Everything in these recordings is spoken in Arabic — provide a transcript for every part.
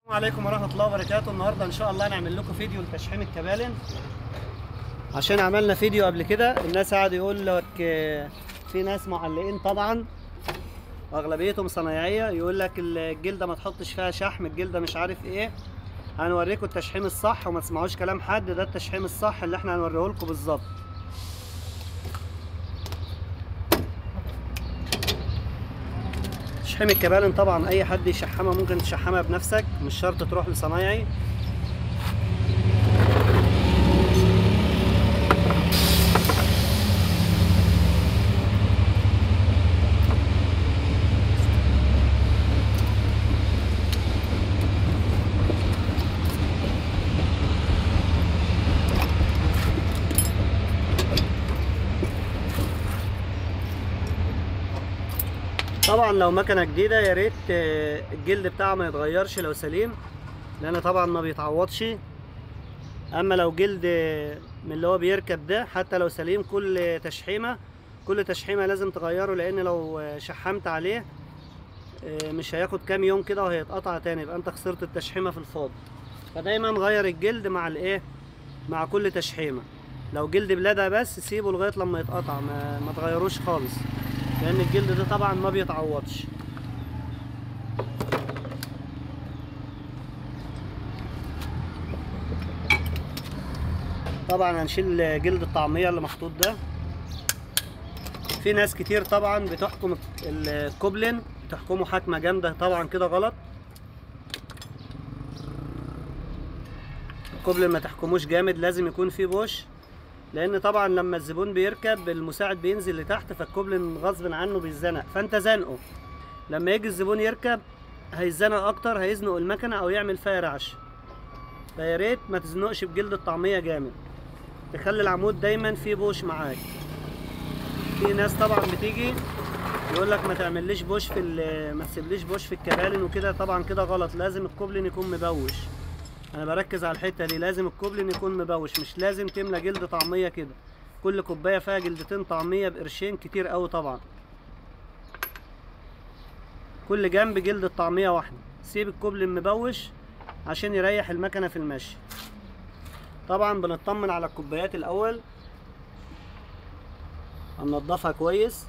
السلام عليكم ورحمة الله وبركاته. النهارده ان شاء الله هنعمل لكم فيديو لتشحيم الكبالن. عشان عملنا فيديو قبل كده الناس قاعد يقول لك في ناس معلقين طبعا اغلبيتهم صنايعيه يقول لك الجلده ما تحطش فيها شحم، الجلده مش عارف ايه. هنوريكم التشحيم الصح وما تسمعوش كلام حد، ده التشحيم الصح اللي احنا هنوريه لكم بالظبط. تشحيم الكبالن طبعا اي حد يشحمها، ممكن تشحمها بنفسك، مش شرط تروح لصنايعي. طبعا لو مكنه جديده يا ريت الجلد بتاعها ما يتغيرش لو سليم، لان طبعا ما بيتعوضش. اما لو جلد من اللي هو بيركب ده حتى لو سليم، كل تشحيمه لازم تغيره، لان لو شحمت عليه مش هياخد كام يوم كده وهيتقطع تاني، يبقى انت خسرت التشحيمه في الفاضي. فدايما غير الجلد مع الايه، مع كل تشحيمه. لو جلد بلادها بس سيبه لغايه لما يتقطع، ما تغيروش خالص، لان الجلد ده طبعا ما بيتعوضش. طبعا هنشيل جلد الطعميه اللي محطوط ده. في ناس كتير طبعا بتحكم الكوبلن، بتحكمه حكمه جامده، طبعا كده غلط. الكوبلن ما تحكموش جامد، لازم يكون فيه بوش، لان طبعا لما الزبون بيركب المساعد بينزل لتحت، فالكوبلن غصب عنه بيتزنق، فانت زنقه. لما يجي الزبون يركب هيتزنق اكتر، هيزنق المكنه او يعمل فيها رعش. فيا ريت ما تزنقش بجلد الطعميه جامد، تخلي العمود دايما فيه بوش معاك. في ناس طبعا بتيجي يقول لك ما تعمليش بوش ما تسيبليش بوش في الكبالن وكده، طبعا كده غلط. لازم الكوبلن يكون مبوش، انا بركز على الحته دي، لازم الكوبلن يكون مبوش، مش لازم تملى جلد طعميه كده. كل كوبايه فيها جلدتين طعميه بقرشين كتير قوي طبعا. كل جنب جلد الطعميه واحده، سيب الكوبلن مبوش عشان يريح المكنه في المشي. طبعا بنطمن على الكوبايات الاول، هننضفها كويس.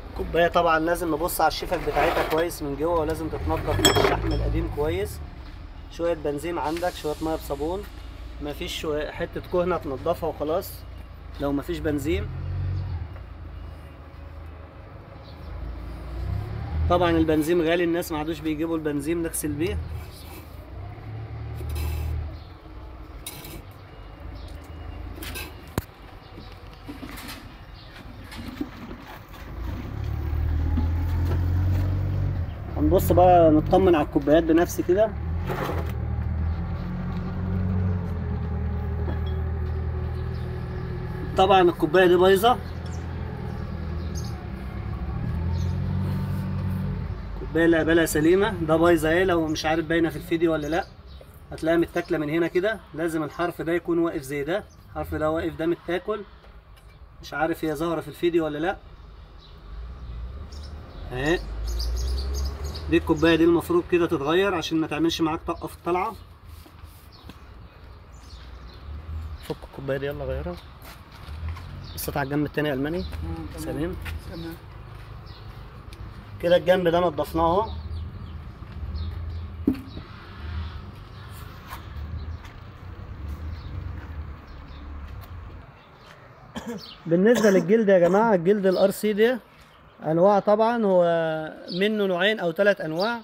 الكوبايه طبعا لازم نبص على الشفك بتاعتها كويس من جوه، ولازم تتنضف من الشحم القديم كويس. شويه بنزين عندك، شويه ميه بصابون، مفيش حته كهنه تنضفها وخلاص لو مفيش بنزين. طبعا البنزين غالي، الناس ما عادوش بيجيبوا البنزين نغسل بيه. هنبص بقى نطمن على الكوبايات بنفسي كده. طبعا الكوبايه دي بايظه، الكوبايه اللي قبلها سليمه، ده بايظه اهي. لو مش عارف باينه في الفيديو ولا لا، هتلاقيها متاكله من هنا كده. لازم الحرف ده يكون واقف زي ده، الحرف ده واقف، ده متاكل. مش عارف هي ظاهره في الفيديو ولا لا اهي. دي الكوبايه دي المفروض كده تتغير عشان ما تعملش معاك طقه في الطلعه. فك الكوبايه دي، يلا غيرها. بصيت على الجنب التاني الماني سليم كده. الجنب ده نضفناه اهو. بالنسبه للجلد يا جماعه، الجلد الار سي ده انواع طبعا، هو منه نوعين او 3 انواع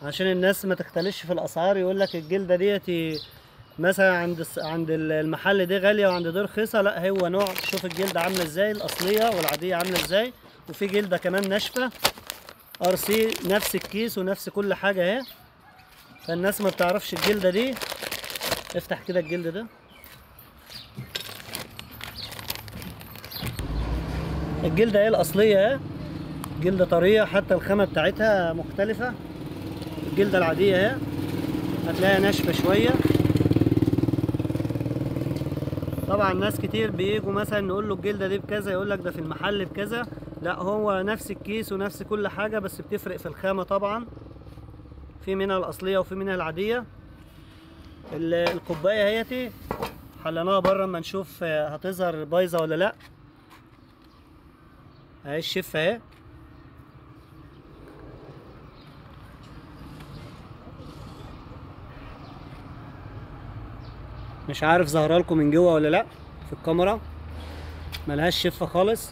عشان الناس ما تختلفش في الاسعار. يقول لك الجلده ديتي مثلا عند المحل دي غاليه وعند دي رخيصه، لا، هو نوع. شوف الجلده عامله ازاي، الاصليه والعاديه عامله ازاي، وفي جلده كمان ناشفه ار سي، نفس الكيس ونفس كل حاجه اهي. فالناس ما بتعرفش الجلده دي. افتح كده الجلد ده، الجلده ايه الاصليه اهي. جلدة طرية، حتى الخامة بتاعتها مختلفة. الجلدة العادية اهي هتلاقيها ناشفة شوية. طبعا ناس كتير بييجوا مثلا نقول له الجلدة دي بكذا، يقول لك ده في المحل بكذا. لا، هو نفس الكيس ونفس كل حاجة، بس بتفرق في الخامة طبعا. في منها الأصلية وفي منها العادية. الكوباية اهيتي حليناها بره اما نشوف هتظهر بايظة ولا لا. اهي الشفة اهي. مش عارف ظاهره لكم من جوه ولا لا في الكاميرا، ملهاش شفه خالص.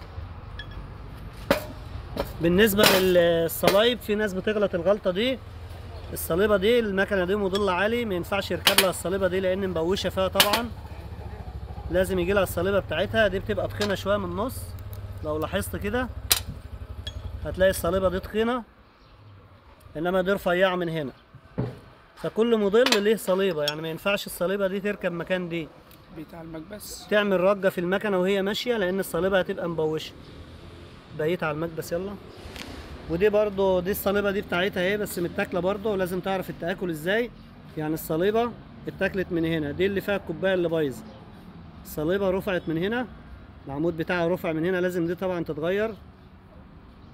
بالنسبه للصلايب، في ناس بتغلط الغلطه دي. الصليبه دي المكنه دي موديل عالي، ما ينفعش يركب لها الصليبه دي لان مبوشه فيها طبعا. لازم يجي لها الصليبه بتاعتها. دي بتبقى تخينه شويه من النص، لو لاحظت كده هتلاقي الصليبه دي تخينه، انما دي رفيعه من هنا. فكل موديل ليه صليبه، يعني ما ينفعش الصليبه دي تركب مكان دي بتاع المكبس، تعمل رجه في المكنه وهي ماشيه، لان الصليبه هتبقى مبوشه. بقيت على المكبس يلا. ودي برضو دي الصليبه دي بتاعتها اهي، بس متاكله برضو، ولازم تعرف التاكل ازاي. يعني الصليبه اتاكلت من هنا، دي اللي فيها الكوبايه اللي بايظه. الصليبه رفعت من هنا، العمود بتاعها رفع من هنا، لازم دي طبعا تتغير.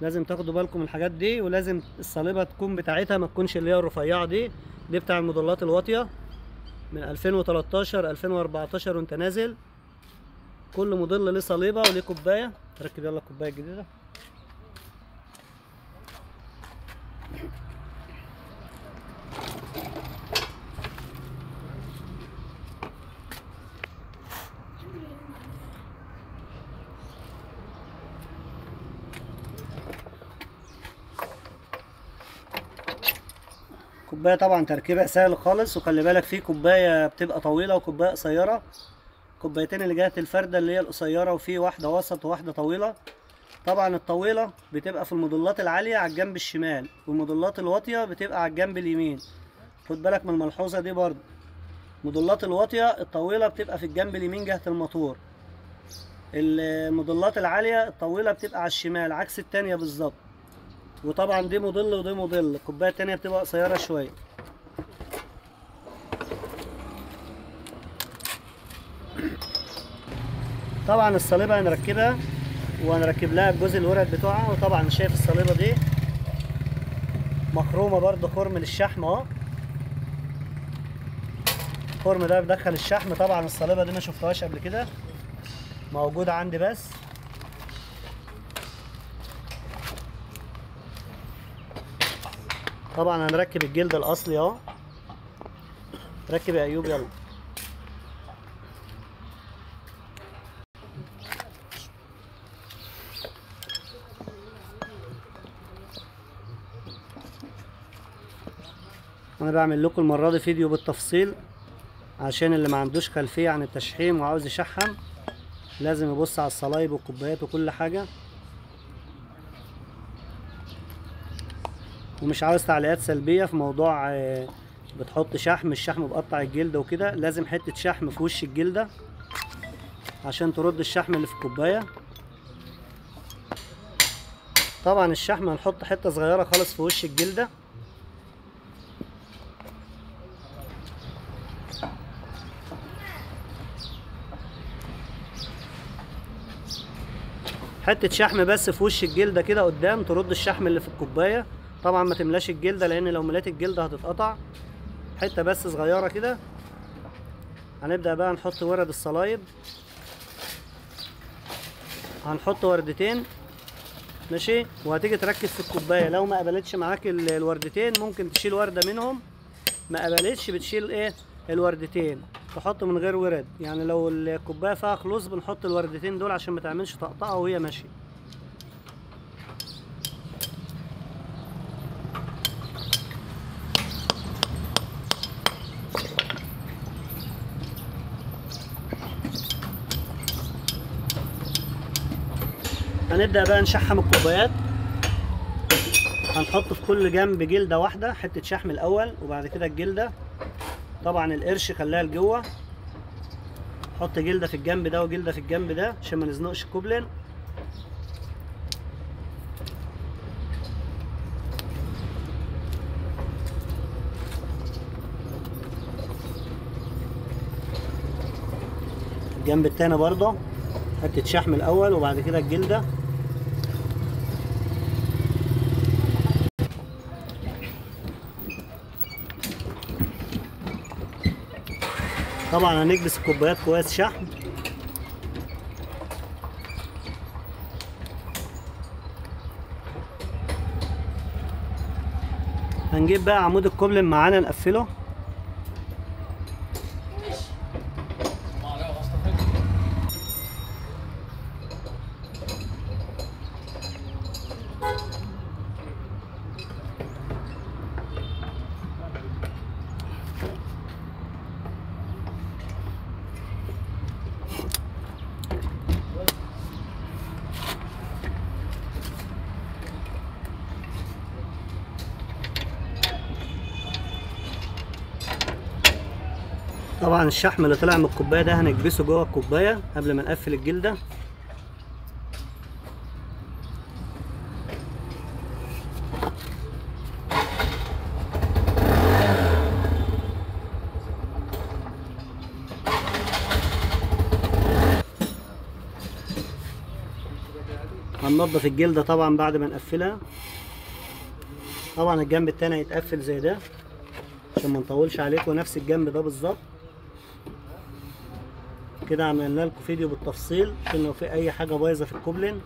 لازم تاخدوا بالكم من الحاجات دي، ولازم الصليبه تكون بتاعتها، ما تكونش اللي هي الرفيعه دي. دي بتاع الموديلات الواطيه من 2013 2014 وانت نازل. كل موديل ليه صليبه وليه كوبايه. ركب يلا الكوبايه الجديده. كوبايه طبعا تركيبها سهل خالص، وخلي بالك في كوبايه بتبقى طويله وكوبايه قصيره. كوبايتين اللي جهه الفرده اللي هي القصيره، وفي واحده وسط وواحده طويله. طبعا الطويله بتبقى في الموديلات العاليه على الجنب الشمال، والموديلات الواطيه بتبقى على الجنب اليمين. خد بالك من الملحوظه دي برضه. الموديلات الواطيه الطويله بتبقى في الجنب اليمين جهه الموتور. الموديلات العاليه الطويله بتبقى على الشمال عكس التانيه بالظبط. وطبعا دي موديل ودي موديل. الكوبايه التانيه بتبقى قصيره شويه. طبعا الصليبه هنركبها، وهنركب لها الجزء الورد بتوعها. وطبعا شايف الصليبه دي مخرومه برضه خرم للشحم اهو. الخرم ده بيدخل الشحم. طبعا الصليبه دي ما شفتهاش قبل كده، موجوده عندي بس. طبعا هنركب الجلد الاصلي اهو. ركب يا ايوب يلا. انا بعمل لكم المره دي فيديو بالتفصيل، عشان اللي ما عندوش خلفيه عن التشحيم وعاوز يشحم لازم يبص على الصلايب والكوبايات وكل حاجه. ومش عاوز تعليقات سلبيه في موضوع بتحط شحم، الشحم بقطع الجلد وكده. لازم حته شحم في وش الجلده عشان ترد الشحم اللي في الكوبايه. طبعا الشحم هنحط حته صغيره خالص في وش الجلده. حته شحم بس في وش الجلده كده قدام، ترد الشحم اللي في الكوبايه. طبعا ما تملاش الجلده، لان لو مليت الجلده هتتقطع. حته بس صغيره كده. هنبدا بقى نحط ورد الصلايب. هنحط وردتين ماشي، وهتيجي تركز في الكوبايه. لو ما قبلتش معاك الوردتين ممكن تشيل ورده منهم. ما قبلتش بتشيل ايه الوردتين، تحط من غير ورد. يعني لو الكوبايه فيها خلوص بنحط الوردتين دول عشان ما تعملش طقطقه وهي ماشيه. هنبدأ بقى نشحم الكوبايات. هنحط في كل جنب جلدة واحدة، حتة شحم الأول وبعد كده الجلدة. طبعا القرش خليها لجوه. حط جلدة في الجنب ده وجلدة في الجنب ده عشان ما نزنقش الكوبلين. الجنب التاني برضه حته شحم الاول وبعد كده الجلده. طبعا هنكبس الكوبايات كويس شحم. هنجيب بقى عمود الكوبلين معانا نقفله. طبعا الشحم اللي طلع من الكوبايه ده هنكبسه جوه الكوبايه قبل ما نقفل الجلده. هننضف الجلده طبعا بعد ما نقفلها. طبعا الجنب التاني هيتقفل زي ده عشان ما نطولش عليكم، نفس الجنب ده بالظبط. كده عملنا لكم فيديو بالتفصيل عشان لو في اي حاجه بايظه في الكوبلين